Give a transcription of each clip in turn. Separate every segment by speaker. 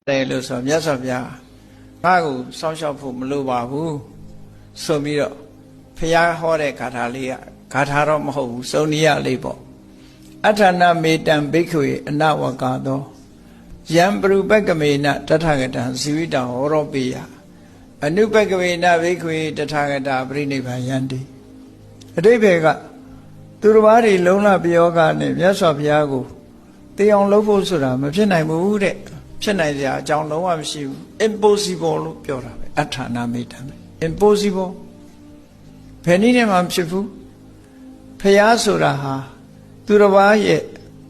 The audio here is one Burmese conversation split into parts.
Speaker 1: တယ်လို့ဆိုမြတ်စွာဘုရားငါ့ကိုစောင့်ရှောက်ဖို့မလိုပါဘူးဆိုပြီးတော့ဘုရားဟောတဲ့ဂါထာလေးကဂါထာတော့မဟုတ်ဘူးစုံနည်းရလေးပေါ့အဋ္ဌနာမေတံဘိက္ခဝေအနဝကာသောယံပရုပက္ကမေနတထဂတံဇီဝိတံဟောရောပိယအနုပက္ကဝေနဘိက္ခဝေတထဂတာပရိနိဗ္ဗာယန္တိအတိပ္ပယ်ကသူတစ်ပါးတွေလုံးလပြောကနဲ့မြတ်စွာဘုရားကိုသိအောင်လုပ်ဖို့ဆိုတာမဖြစ်နိုင်ဘူးတဲ့ဖြစ်နိုင်စရာအကြောင်းလုံးဝမရှိဘူး impossible လို့ပြောတာပဲအဋ္ဌနာမေတ္တာ impossible ဘယ်နည်းနဲ့မှမဖြစ်ဘူးဘုရားဆိုတာဟာသူတစ်ပါးရဲ့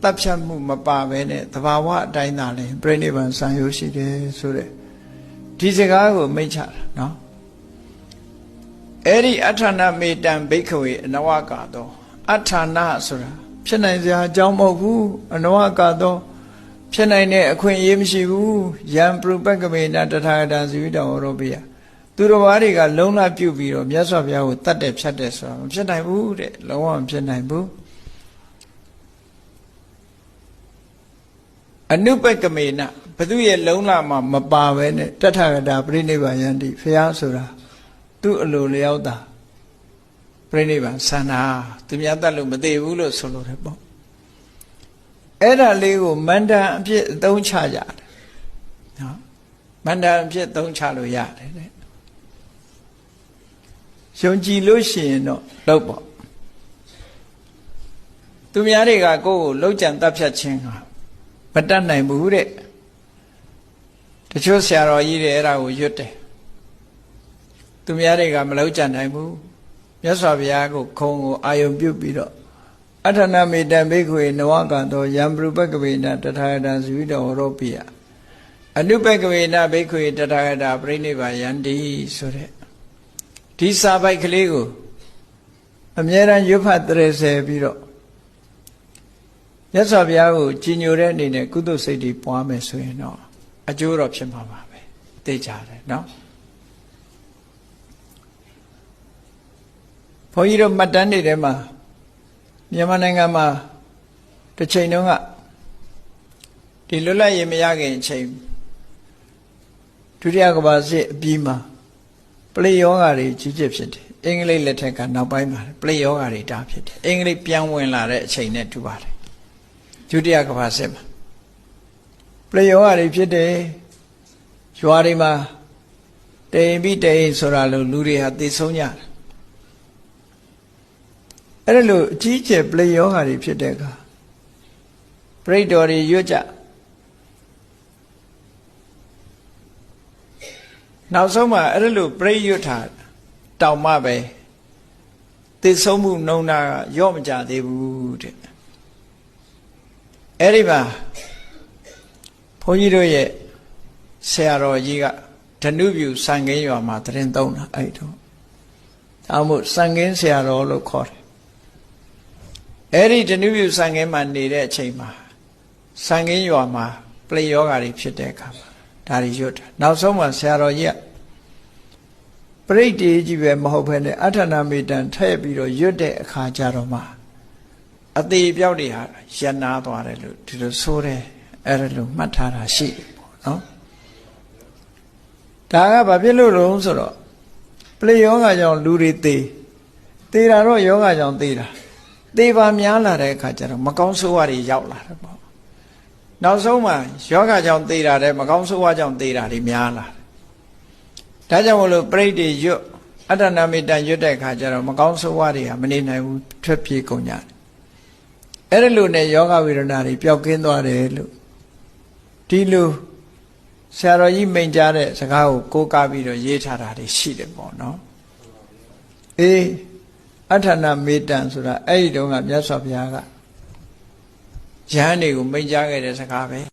Speaker 1: တပ်ဖြတ်မှုမပါဘဲနဲ့သဘာဝအတိုင်းသာလဲပြိဋိဘံဆံရိုးရှိတယ်ဆိုတဲ့ဒီစကားကိုမိတ်ချတာနော်အဲ့ဒီအဋ္ဌနာမေတ္တံဘိက္ခဝေအနဝကာသောအဋ္ဌနာဆိုတာဖြစ်နိုင်စရာအကြောင်းမဟုတ်ဘူးအနဝကာသောဖြစ်နိုင်တဲ့အခွင့်အရေးမရှိဘူးယံပရုပက္ကမေနတထာဂတံဇီဝိတံဟောရောပိယသူတော်ဘာတွေကလုံးလပြုတ်ပြီးတော့မြတ်စွာဘုရားကိုတတ်တယ်ဖြတ်တယ်ဆိုတာမဖြစ်နိုင်ဘူးတဲ့လုံးဝမဖြစ်နိုင်ဘူးအနုပက္ကမေနဘသူရဲ့လုံးလမှာမပါပဲနဲ့တထာဂတာပြိနိဗ္ဗာယန္တိဘုရားဆိုတာသူ့အလိုလျောက်တာပြိနိဗ္ဗာန်ဆန္ဒသူများတတ်လို့မသိဘူးလို့ဆိုလို့တယ်ပေါ့အဲ့ဒါလေးကိုမန္တန်အဖြစ်အသုံးချကြတယ်နော်မန္တန်အဖြစ်သုံးချလို့ရတယ်တဲ့ယုံကြည်လို့ရှိရင်တော့လုပ်ပေါ့သူများတွေကကိုယ့်ကိုလှုပ်ကြံတပ်ဖြတ်ခြင်းဟာမတတ်နိုင်ဘူးတဲ့တချို့ဆရာတော်ကြီးတွေအဲ့ဒါကိုရွတ်တယ်သူများတွေကမလှုပ်ကြံနိုင်ဘူးမြတ်စွာဘုရားကိုခုံကိုအာယုံပြုတ်ပြီးတော့အဋ္ဌနာမေတ္တံဘိက္ခဝေနဝကသောယံပရုပက္ကဝေနတထာဂတံဇီဝိတံဟောရောပိယအနုပက္ကဝေနဘိက္ခဝေတထာဂတာပရိနိဗ္ဗာယန္တိဆိုတဲ့ဒီစာပိုက်ကလေးကိုအမြဲတမ်းရွတ်ဖတ်တရဆယ်ပြီးတော့မြတ်စွာဘုရားကိုကြည်ညိုတဲ့အနေနဲ့ကုသိုလ်စိတ်တွေပွားမယ်ဆိုရင်တော့အကျိုးတော့ဖြစ်မှာပါပဲသိကြတယ်နော်ဘုန်းကြီးတို့မှတ်တမ်းတွေထဲမှာမြန်မာနိုင်ငံမှာတစ်ချိန်တုန်းကဒီလွတ်လပ်ရေးမရခင်အချိန်ဒုတိယကမ္ဘာစစ်အပြီးမှာပလိယောဂါတွေကြီးကျယ်ဖြစ်တယ်အင်္ဂလိပ်လက်ထက်ကနောက်ပိုင်းမှာပလိယောဂါတွေတားဖြစ်တယ်အင်္ဂလိပ်ပြန်ဝင်လာတဲ့အချိန်နဲ့တူပါတယ်ဒုတိယကမ္ဘာစစ်မှာပလိယောဂါတွေဖြစ်တယ်ရွာတွေမှာတိမ်ပြီးတိမ်ဆိုတာလို့လူတွေဟာသိဆုံးကြတယ်အဲ့ဒါလို့အကြီးကျယ်ပလိယောဂါတွေဖြစ်တဲ့အခါပရိတ်တော်တွေရွတ်ကြနောက်ဆုံးမှာအဲ့ဒါလို့ပရိတ်ရွတ်တာတောင်မှပဲသိဆုံးမှုနှုံနာကရော့မကြသေးဘူးတဲ့အဲ့ဒီမှာဘုန်းကြီးတို့ရဲ့ဆရာတော်ကြီးကဓနုပြုစံခင်းရွာမှာတရင်သုံးတာအဲ့တော့ဒါမှမဟုတ်စံခင်းဆရာတော်လို့ခေါ်တယ်အဲ့ဒီဓနုပြုစံခင်းမှာနေတဲ့အချိန်မှာစံခင်းရွာမှာပလိယောဂါတွေဖြစ်တဲ့အခါမှာဒါတွေရွတ်တာနောက်ဆုံးမှာဆရာတော်ကြီးကပရိတ်တေကြီးပဲမဟုတ်ဘဲနဲ့အဋ္ဌနာမေတ္တံထည့်ပြီးတော့ရွတ်တဲ့အခါကျတော့မှအသေးပြောက်တွေဟာရနာသွားတယ်လို့ဒီလိုဆိုတယ်အဲ့ဒါလို့မှတ်ထားတာရှိတယ်ပေါ့နော်ဒါကဘာဖြစ်လို့လဲဆိုတော့ပလိယောဂါကြောင့်လူတွေသေတာတော့ယောဂါကြောင့်သေတာသေပါများလာတဲ့အခါကျတော့မကောင်းဆိုးဝါးတွေရောက်လာတယ်ပေါ့နောက်ဆုံးမှာယောဂကြောင့်သေတာတဲ့မကောင်းဆိုးဝါးကြောင့်သေတာတွေများလာတယ်ဒါကြောင့်မလို့ပရိတ်တွေရွတ်အဋ္ဌနာမေတ္တရွတ်တဲ့အခါကျတော့မကောင်းဆိုးဝါးတွေဟာမနေနိုင်ဘူးထွက်ပြေးကုန်ကြတယ်အဲ့ဒါလို့နဲ့ယောဂဝေဒနာတွေပျောက်ကင်းသွားတယ်လို့ဒီလိုဆရာတော်ကြီးမိန့်ကြားတဲ့စကားကိုကိုးကားပြီးတော့ရေးထားတာတွေရှိတယ်ပေါ့နော်အေးအဋ္ဌနာမေတ္တံဆိုတာအဲ့ဒီတုန်းကမြတ်စွာဘုရားကယဟန်တွေကိုမိန့်ကြားခဲ့တဲ့စကားပဲ